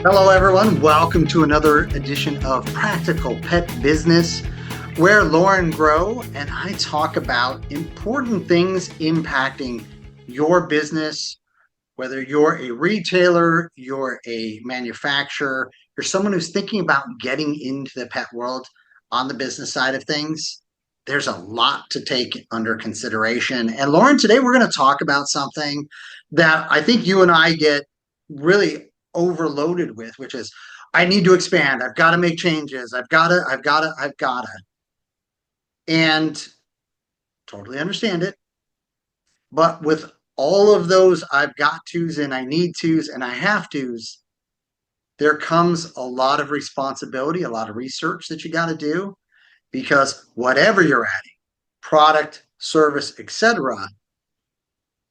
Hello, everyone. Welcome to another edition of Practical Pet Business, where Lauren Grow and I talk about important things impacting your business, whether you're a retailer, you're a manufacturer, you're someone who's thinking about getting into the pet world on the business side of things. There's a lot to take under consideration. And Lauren, today we're going to talk about something that I think you and I get really overloaded with, which is I need to expand. I've got to make changes. I've got to. And totally understand it. But with all of those I've got tos and I need tos and I have tos, there comes a lot of responsibility, a lot of research that you got to do because whatever you're adding, product, service, etc.,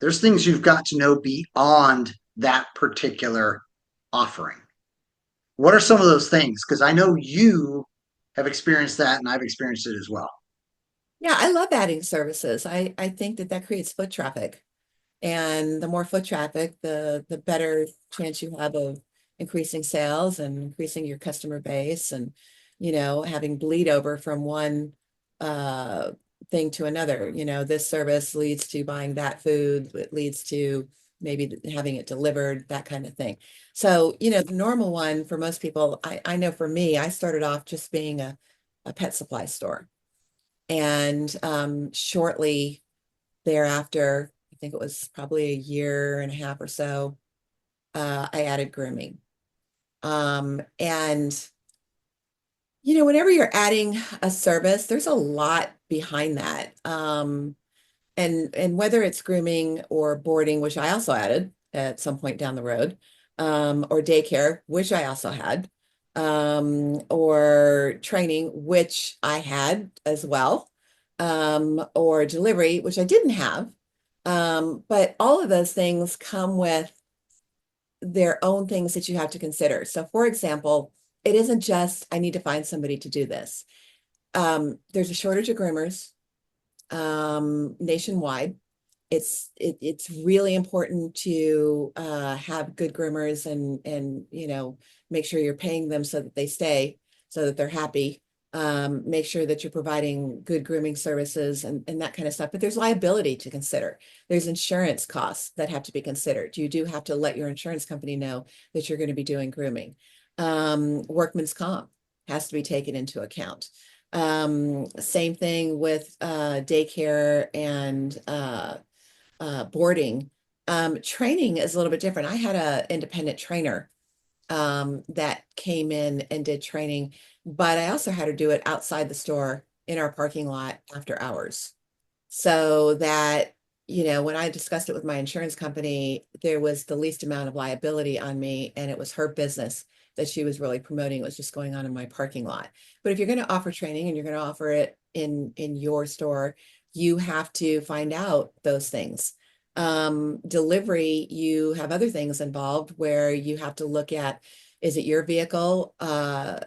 there's things you've got to know beyond that particular offering. What are some of those things? Because I know you have experienced that and I've experienced it as well. Yeah, I love adding services. I think that creates foot traffic. And the more foot traffic, the better chance you have of increasing sales and increasing your customer base and, having bleed over from one uh thing to another. This service leads to buying that food, it leads to maybe having it delivered, that kind of thing. So, the normal one for most people, I know for me, I started off just being a pet supply store. And shortly thereafter, I think it was probably a year and a half or so, I added grooming. And whenever you're adding a service, there's a lot behind that. And whether it's grooming or boarding, which I also added at some point down the road, or daycare, which I also had, or training, which I had as well, or delivery, which I didn't have. But all of those things come with their own things that you have to consider. So, for example, it isn't just I need to find somebody to do this. There's a shortage of groomers nationwide. It's really important to have good groomers and make sure you're paying them so that they stay, so that they're happy. Make sure that you're providing good grooming services and that kind of stuff. But there's liability to consider. There's insurance costs that have to be considered. You do have to let your insurance company know that you're going to be doing grooming. Workman's comp has to be taken into account. Same thing with daycare and boarding. Training is a little bit different. I had an independent trainer that came in and did training, but I also had her do it outside the store in our parking lot after hours. So that, when I discussed it with my insurance company, there was the least amount of liability on me, and it was her business that she was really promoting. It was just going on in my parking lot. But if you're going to offer training and you're going to offer it in your store, you have to find out those things. Delivery, you have other things involved where you have to look at, is it your vehicle,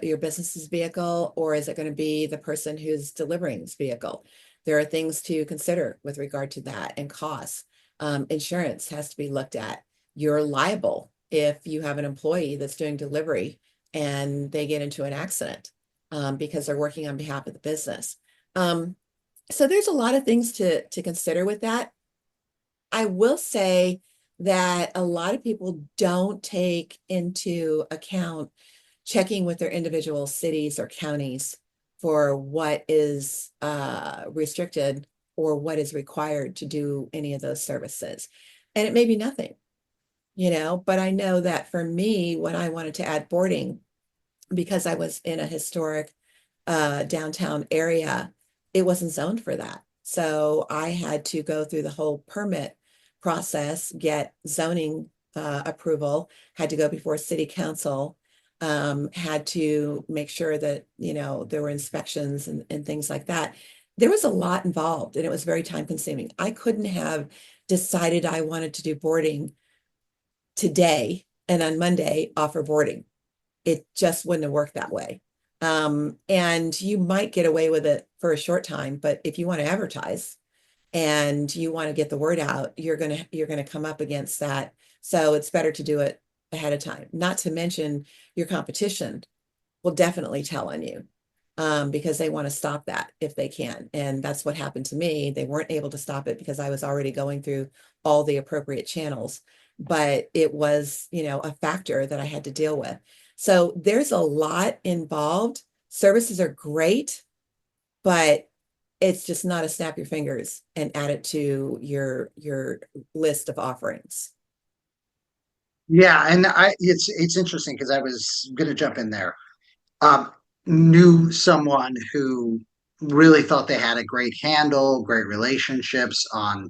your business's vehicle, or is it going to be the person who's delivering vehicle? There are things to consider with regard to that and costs. Insurance has to be looked at. You're liable if you have an employee that's doing delivery and they get into an accident because they're working on behalf of the business. So there's a lot of things to consider with that. I will say that a lot of people don't take into account checking with their individual cities or counties for what is restricted or what is required to do any of those services. And it may be nothing, but I know that for me, when I wanted to add boarding, because I was in a historic downtown area, it wasn't zoned for that. So I had to go through the whole permit process, get zoning approval, had to go before city council, had to make sure that, there were inspections and things like that. There was a lot involved and it was very time consuming. I couldn't have decided I wanted to do boarding today and on Monday offer boarding. It just wouldn't have worked that way. And you might get away with it for a short time, but if you want to advertise and you want to get the word out, you're gonna come up against that. So it's better to do it ahead of time. Not to mention your competition will definitely tell on you, because they want to stop that if they can. And that's what happened to me. They weren't able to stop it because I was already going through all the appropriate channels, but it was, a factor that I had to deal with. So there's a lot involved. Services are great, but it's just not a snap your fingers and add it to your list of offerings. Yeah, and it's interesting because I was going to jump in there. Um, Knew someone who really thought they had a great handle, great relationships on,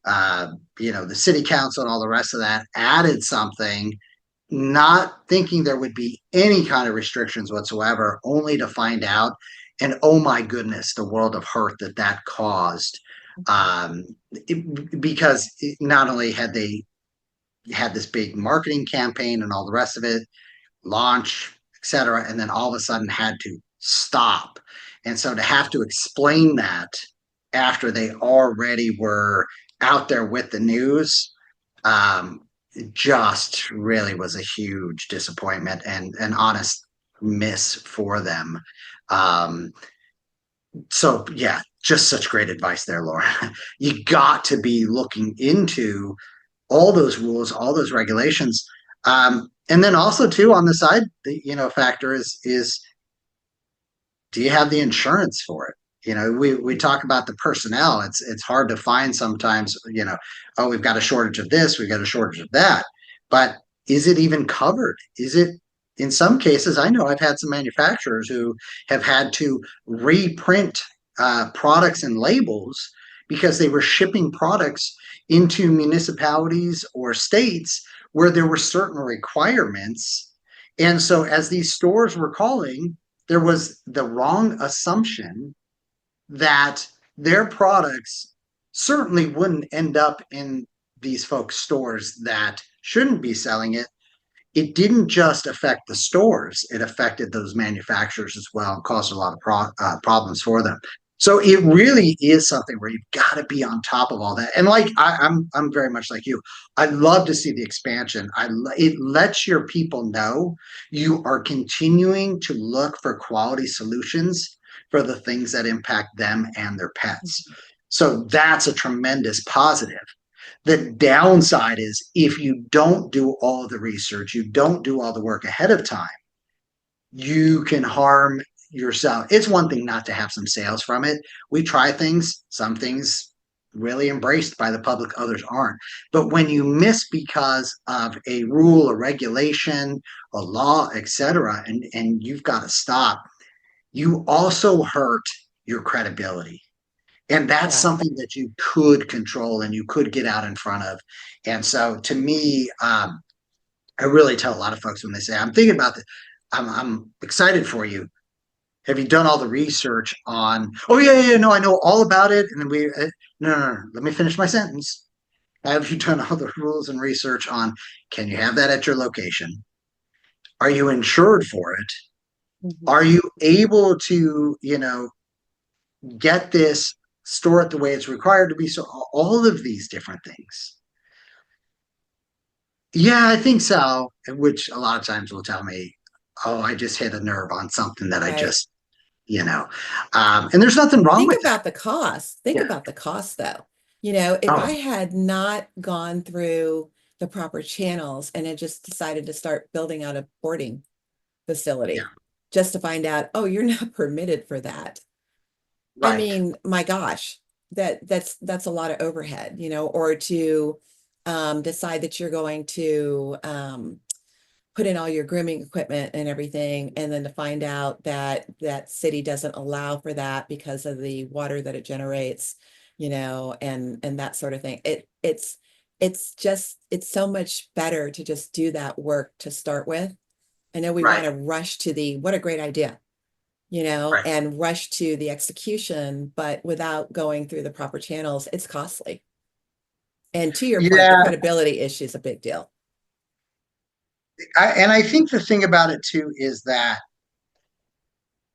the city council and all the rest of that. Added something, not thinking there would be any kind of restrictions whatsoever, only to find out, and oh my goodness, the world of hurt that that caused. Because not only had they had this big marketing campaign and all the rest of it, launch, etc., and then all of a sudden had to stop. And so to have to explain that after they already were out there with the news, just really was a huge disappointment and an honest miss for them. Um, so yeah, just such great advice there, Laura. You got to be looking into all those rules, all those regulations. And then also too on the side, the factor is do you have the insurance for it? We talk about the personnel. It's hard to find sometimes, oh, we've got a shortage of this, we've got a shortage of that. But is it even covered? Is it in some cases, I know I've had some manufacturers who have had to reprint products and labels because they were shipping products into municipalities or states where there were certain requirements. And so as these stores were calling, there was the wrong assumption that their products certainly wouldn't end up in these folks' stores that shouldn't be selling it. It didn't just affect the stores, it affected those manufacturers as well and caused a lot of problems for them. So it really is something where you've got to be on top of all that. And like I'm very much like you. I love to see the expansion. It lets your people know you are continuing to look for quality solutions for the things that impact them and their pets. So that's a tremendous positive. The downside is if you don't do all the research, you don't do all the work ahead of time, you can harm yourself. It's one thing not to have some sales from it. We try things, some things really embraced by the public, others aren't. But when you miss because of a rule, a regulation, a law, etc., and you've got to stop, you also hurt your credibility. And that's Yeah. something that you could control and you could get out in front of. And so to me, I really tell a lot of folks when they say, I'm thinking about this, I'm excited for you. Have you done all the research on, oh, yeah, yeah, no, I know all about it. And then no, let me finish my sentence. Have you done all the rules and research on, can you have that at your location? Are you insured for it? Mhm. Are you able to, get this, store it the way it's required to be? So all of these different things. Yeah, I think so. Which a lot of times will tell me, oh, I just hit a nerve on something that I Right. just, and there's nothing wrong Think with that. about the cost. Think Yeah. about the cost though. If I Oh, had not gone through the proper channels and had just decided to start building out a boarding yeah, facility just to find out, oh, you're not permitted for that. I right. mean, my gosh, that's a lot of overhead, or to decide that you're going to put in all your grooming equipment and everything, and then to find out that that city doesn't allow for that because of the water that it generates, and that sort of thing. It's so much better to just do that work to start with. I know we want Right. to rush to the what a great idea, Right. and rush to the execution, but without going through the proper channels, it's costly. And to your point, the Yeah. credibility issue is a big deal. And I think the thing about it too is that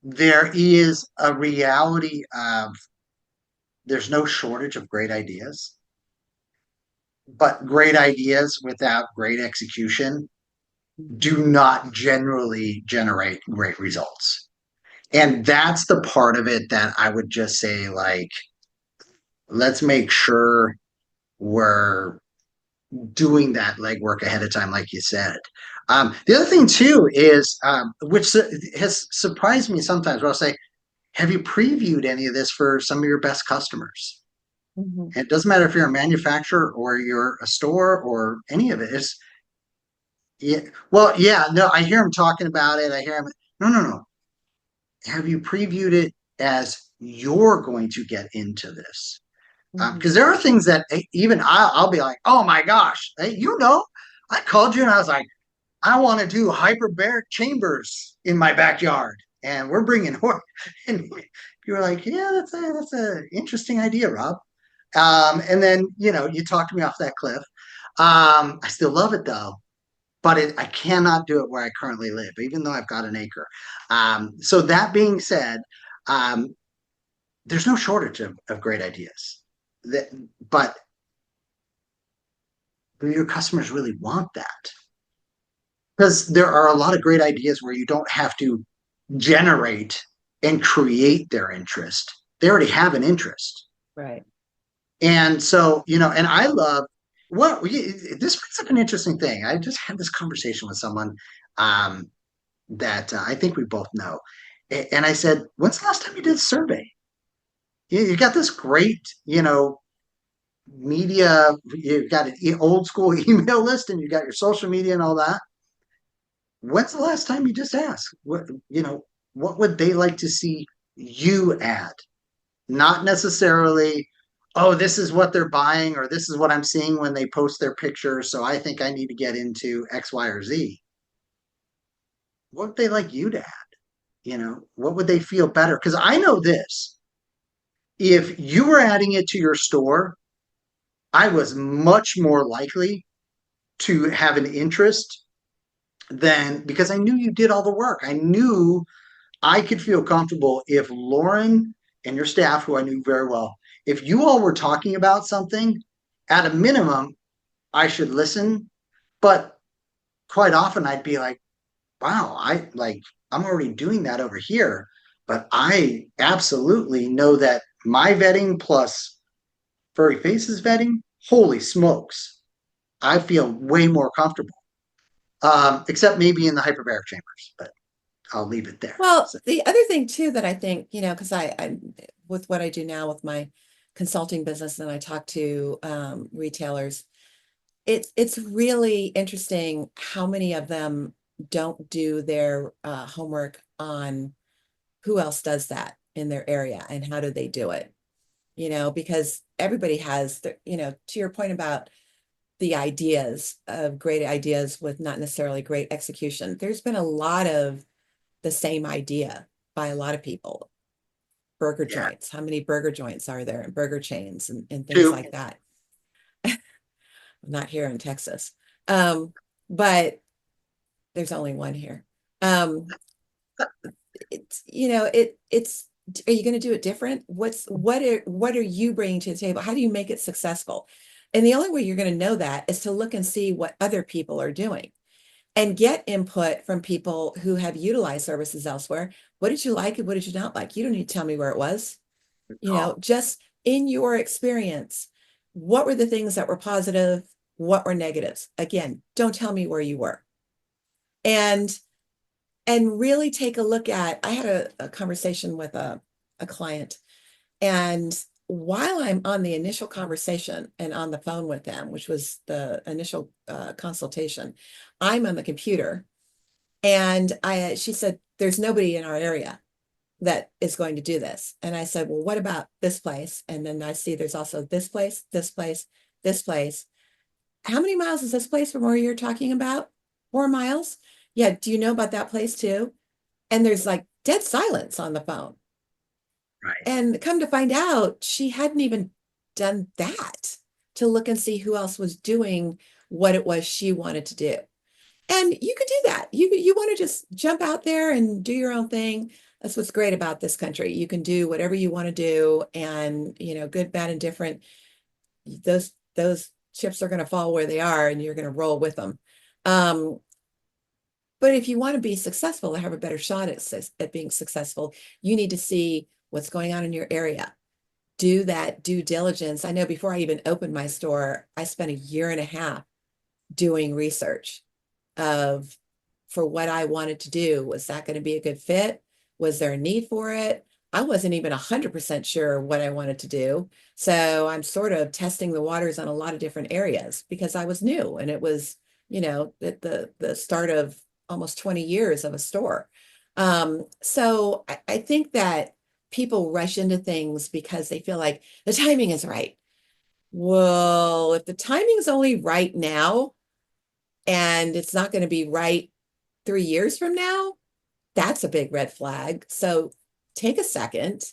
there is a reality of there's no shortage of great ideas, but great ideas without great execution. do not generally generate great results. And that's the part of it that I would just say, like, let's make sure we're doing that legwork ahead of time, like you said. The other thing too is, which has surprised me sometimes, where I'll say, "Have you previewed any of this for some of your best customers?" Mhm. And it doesn't matter if you're a manufacturer or you're a store or any of it. It's yeah, well, yeah, no, I hear them talking about it. I hear them. No, no, no. Have you previewed it as you're going to get into this? Because Mhm. there are things that even I'll be like, oh my gosh, hey, I called you and I was like, I want to do hyperbaric chambers in my backyard, and we're bringing horse. And you were like, yeah, that's a interesting idea, Rob. And then you talked me off that cliff. I still love it though, but I cannot do it where I currently live, even though I've got an acre. So that being said, um, there's no shortage of great ideas. That, but do your customers really want that? Because there are a lot of great ideas where you don't have to generate and create their interest. They already have an interest. Right. And so, and I love this brings up an interesting thing. I just had this conversation with someone um, that I think we both know. And I said, when's the last time you did a survey? You got this great, media, you've got an old school email list and you got your social media and all that. When's the last time you just asked? What would they like to see you add? Not necessarily, oh, this is what they're buying or this is what I'm seeing when they post their pictures. So I think I need to get into X, Y, or Z. What would they like you to add? What would they feel better? Because I know this. If you were adding it to your store, I was much more likely to have an interest than because I knew you did all the work. I knew I could feel comfortable if Lorin and your staff, who I knew very well, if you all were talking about something, at a minimum, I should listen. But quite often I'd be like, wow, I'm already doing that over here. But I absolutely know that my vetting plus Furry Faces vetting, holy smokes, I feel way more comfortable. Except maybe in the hyperbaric chambers, but I'll leave it there. Well, So, the other thing too that I think, because I with what I do now with my consulting business and I talk to retailers, it's really interesting how many of them don't do their homework on who else does that in their area and how do they do it, because everybody has to your point about the ideas of great ideas with not necessarily great execution. There's been a lot of the same idea by a lot of people. Burger yeah, joints. How many burger joints are there and burger chains and things two. like that? Not here in Texas. But there's only one here. Um, it's are you going to do it different? What are you bringing to the table? How do you make it successful? And the only way you're going to know that is to look and see what other people are doing and get input from people who have utilized services elsewhere. What did you like and what did you not like? You don't need to tell me where it was. Oh, Just in your experience, what were the things that were positive? What were negatives? Again, don't tell me where you were. And really take a look at, I had a conversation with a client, and while I'm on the initial conversation and on the phone with them, which was the initial consultation, I'm on the computer and she said, there's nobody in our area that is going to do this. And I said, well, what about this place? And then I see there's also this place, this place, this place. How many miles is this place from where you're talking about? 4 miles? Yeah. Do you know about that place too? And there's like dead silence on the phone. right. And come to find out, she hadn't even done that to look and see who else was doing what it was she wanted to do. And you could do that. You want to just jump out there and do your own thing. That's what's great about this country. You can do whatever you want to do, and good, bad, and different. Those chips are going to fall where they are, and you're going to roll with them. Um, But if you want to be successful or have a better shot at being successful, you need to see what's going on in your area. Do that due diligence. I know before I even opened my store, I spent a year and a half doing research of for what I wanted to do. Was that going to be a good fit? Was there a need for it? I wasn't even 100% sure what I wanted to do. So I'm sort of testing the waters on a lot of different areas because I was new and it was, at the start of almost 20 years of a store. So I think that people rush into things because they feel like the timing is right. Well, if the timing's only right now and it's not going to be right 3 years from now, that's a big red flag. So take a second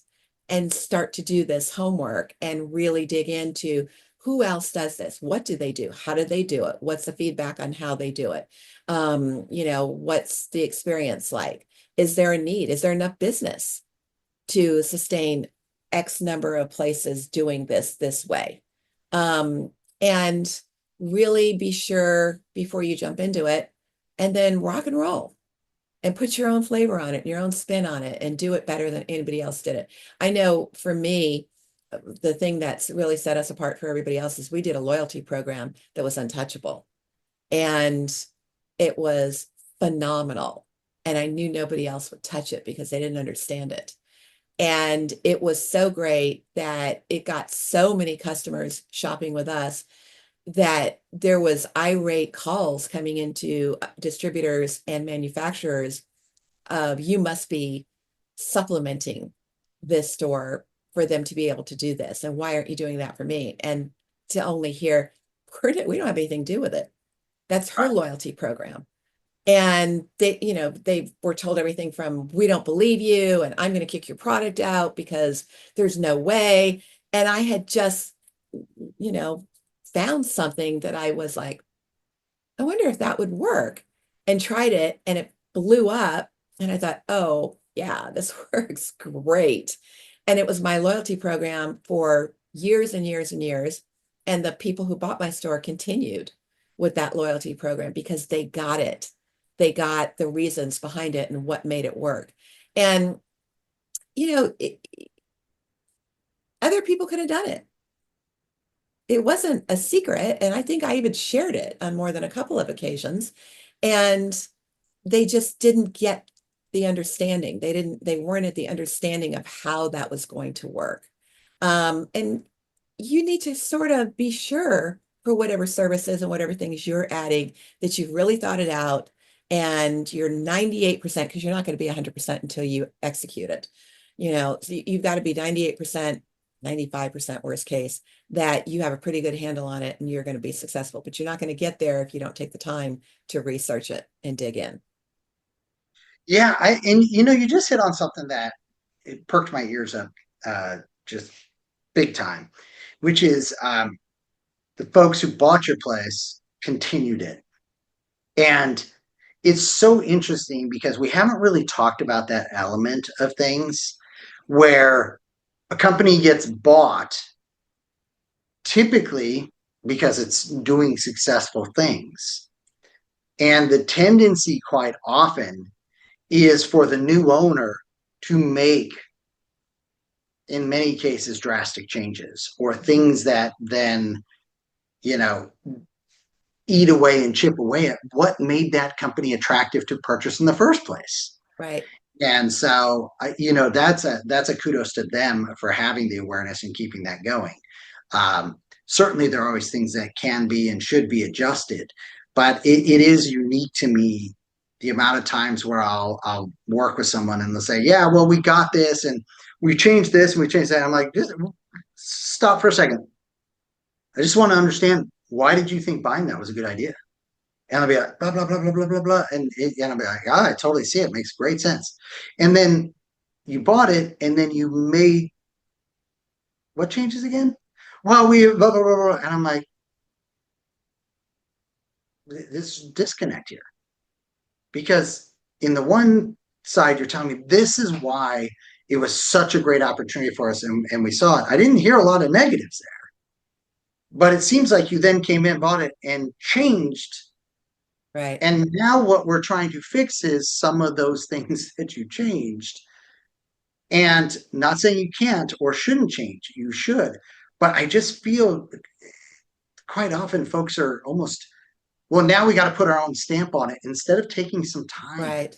and start to do this homework and really dig into who else does this? What do they do? How do they do it? What's the feedback on how they do it? What's the experience like? Is there a need? Is there enough business to sustain X number of places doing this way? And really be sure before you jump into it, and then rock and roll and put your own flavor on it, your own spin on it, and do it better than anybody else did it. I know for me, the thing that's really set us apart for everybody else is we did a loyalty program that was untouchable. And it was phenomenal. And I knew nobody else would touch it because they didn't understand it. And it was so great that it got so many customers shopping with us that there was irate calls coming into distributors and manufacturers of you must be supplementing this store for them to be able to do this. And why aren't you doing that for me? And to only hear, we don't have anything to do with it. That's her loyalty program. And they were told everything from, we don't believe you, and I'm going to kick your product out because there's no way. And I had just, found something that I was like, I wonder if that would work, and tried it, and it blew up. And I thought, oh, yeah, this works great. And it was my loyalty program for years and years and years. And the people who bought my store continued with that loyalty program because they got it. They got the reasons behind it and what made it work. And, other people could have done it. It wasn't a secret. And I think I even shared it on more than a couple of occasions. And they just didn't get the understanding. They weren't at the understanding of how that was going to work. And you need to sort of be sure for whatever services and whatever things you're adding that you've really thought it out and you're 98%, because you're not going to be 100% until you execute it. So you've got to be 98%, 95% worst case, that you have a pretty good handle on it and you're going to be successful. But you're not going to get there if you don't take the time to research it and dig in. Yeah, you just hit on something that it perked my ears up just big time, which is the folks who bought your place continued it. And it's so interesting because we haven't really talked about that element of things where a company gets bought typically because it's doing successful things. And the tendency quite often is for the new owner to make, in many cases, drastic changes or things that then, eat away and chip away at what made that company attractive to purchase in the first place. Right. And so, that's a kudos to them for having the awareness and keeping that going. Certainly, there are always things that can be and should be adjusted, but it is unique to me the amount of times where I'll work with someone and they'll say, "Yeah, well, we got this and we changed this and we changed that." I'm like, just stop for a second. I just want to understand, why did you think buying that was a good idea? And I'll be like, blah, blah, blah, blah, blah, blah, blah. And I'll be like, I totally see it. Makes great sense. And then you bought it and then you made what changes again? Well, we blah, blah, blah, blah. And I'm like, this disconnect here. Because in the one side, you're telling me this is why it was such a great opportunity for us and we saw it. I didn't hear a lot of negatives there. But it seems like you then came in, bought it, and changed Right. And now what we're trying to fix is some of those things that you changed. And not saying you can't or shouldn't change, you should. But I just feel quite often folks are almost, well, now we got to put our own stamp on it instead of taking some time. Right.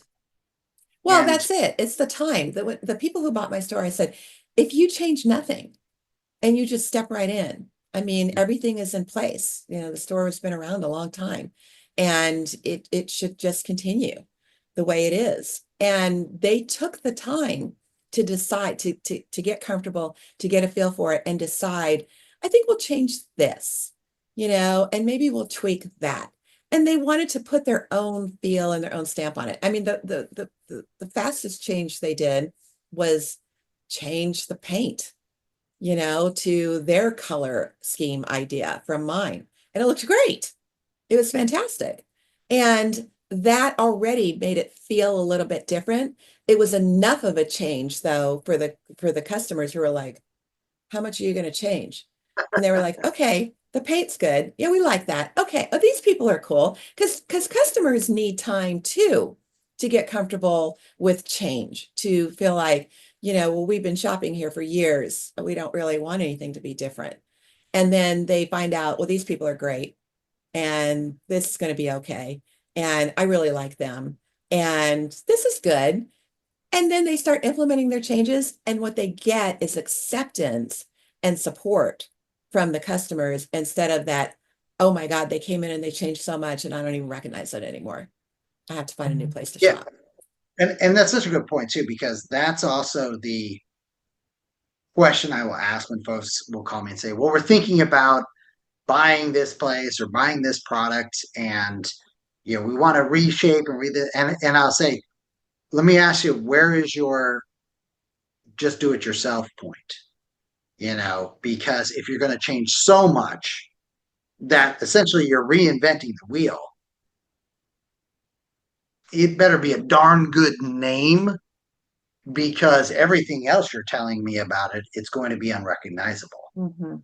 Well, And that's it. It's the time. The people who bought my store, I said, if you change nothing and you just step right in, I mean, everything is in place. You know, the store has been around a long time and it should just continue the way it is. And they took the time to decide to get comfortable, to get a feel for it and decide, I think we'll change this, and maybe we'll tweak that. And they wanted to put their own feel and their own stamp on it. I mean, the fastest change they did was change the paint, to their color scheme idea from mine. And it looked great. It was fantastic. And that already made it feel a little bit different. It was enough of a change though for the customers who were like, how much are you going to change? And they were like, okay, the paint's good. Yeah, we like that. Okay. Oh, these people are cool. Because customers need time too to get comfortable with change, to feel like, well, we've been shopping here for years. We don't really want anything to be different. And then they find out, well, these people are great and this is going to be okay. And I really like them. And this is good. And then they start implementing their changes. And what they get is acceptance and support from the customers instead of that, oh my God, they came in and they changed so much and I don't even recognize it anymore. I have to find a new place to yeah, shop. and that's such a good point too, because that's also the question I will ask when folks will call me and say, well, we're thinking about buying this place or buying this product, and we want to reshape and read it. And I'll say, let me ask you, where is your just do it yourself point? Because if you're going to change so much that essentially you're reinventing the wheel, it better be a darn good name, because everything else you're telling me about it, it's going to be unrecognizable. Mhm.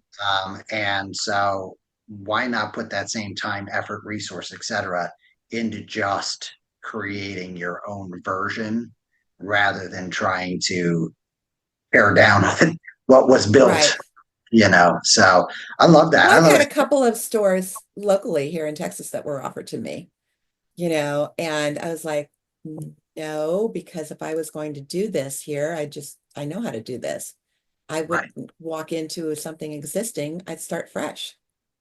And so why not put that same time, effort, resource, etc., into just creating your own version rather than trying to tear down what was built, Right. So I love that. Well, I I've love had it. a couple of stores locally here in Texas that were offered to me, and I was like, no, because if I was going to do this here, I know how to do this. I Right. wouldn't walk into something existing. I'd start fresh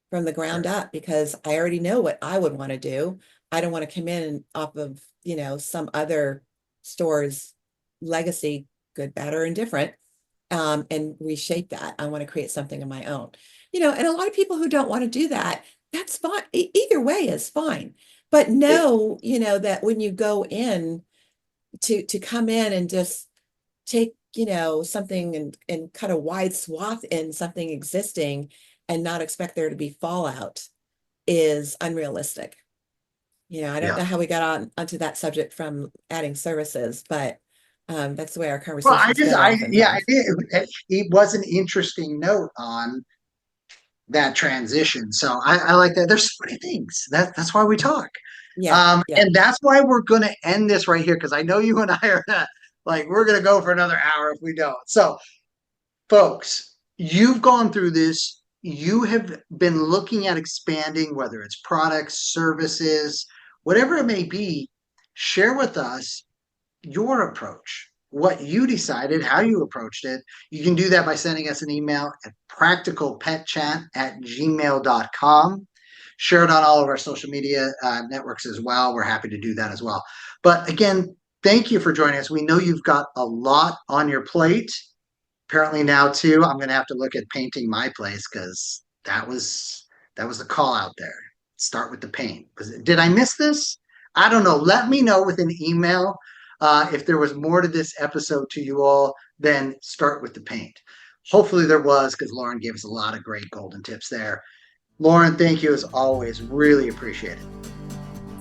from the Sure. ground up because I already know what I would want to do. I don't want to come in off of, some other store's legacy, good, bad, or indifferent, and reshape that. I want to create something of my own, and a lot of people who don't want to do that, that's fine. Either way is fine. But It, know, that when you go in to come in and just take, something and cut a wide swath in something existing and not expect there to be fallout is unrealistic. I don't yeah. know how we got onto that subject from adding services, but that's the way our Well, conversations go I oftentimes. did. It was an interesting note on that transition. So I like that. There's so many things. That's why we talk. Yeah, yeah. And that's why we're going to end this right here, because I know you and I are like, we're going to go for another hour if we don't. So, folks, you've gone through this. You have been looking at expanding, whether it's products, services, whatever it may be. Share with us your approach, what you decided, how you approached it. You can do that by sending us an email at practicalpetchat@gmail.com. Share it on all of our social media networks as well. We're happy to do that as well. But again, thank you for joining us. We know you've got a lot on your plate. Apparently now too, I'm going to have to look at painting my place, because that was the call out there. Start with the paint. Did I miss this? I don't know. Let me know with an email if there was more to this episode to you all than start with the paint. Hopefully there was, because Lorin gave us a lot of great golden tips there. Lorin, thank you as always. Really appreciate it.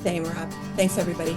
Same, Rob. Thanks, everybody.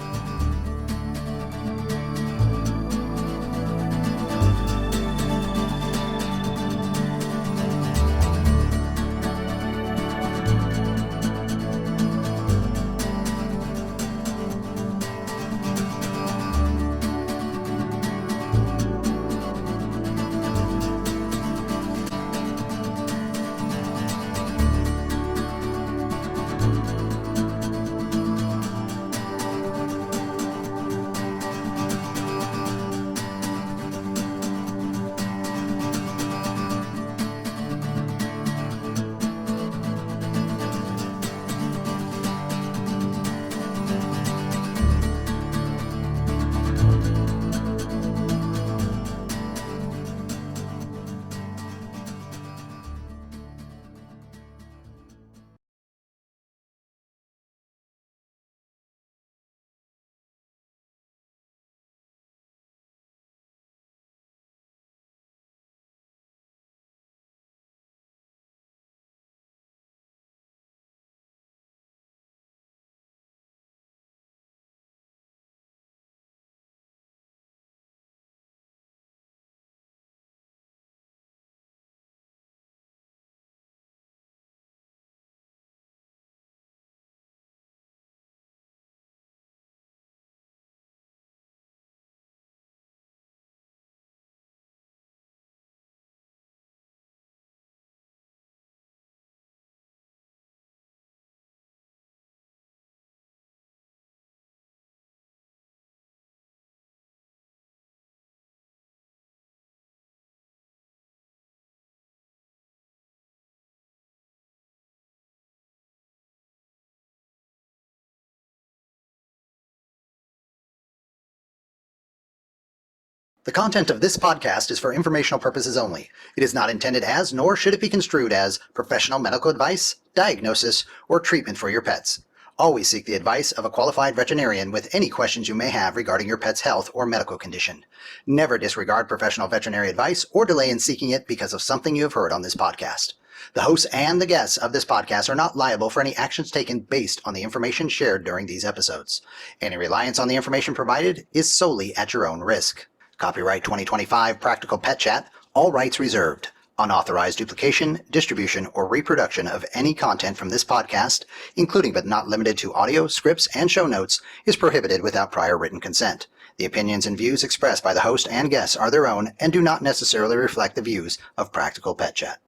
The content of this podcast is for informational purposes only. It is not intended as, nor should it be construed as, professional medical advice, diagnosis, or treatment for your pets. Always seek the advice of a qualified veterinarian with any questions you may have regarding your pet's health or medical condition. Never disregard professional veterinary advice or delay in seeking it because of something you have heard on this podcast. The hosts and the guests of this podcast are not liable for any actions taken based on the information shared during these episodes. Any reliance on the information provided is solely at your own risk. Copyright 2025 Practical Pet Chat, all rights reserved. Unauthorized duplication, distribution, or reproduction of any content from this podcast, including but not limited to audio, scripts, and show notes, is prohibited without prior written consent. The opinions and views expressed by the host and guests are their own and do not necessarily reflect the views of Practical Pet Chat.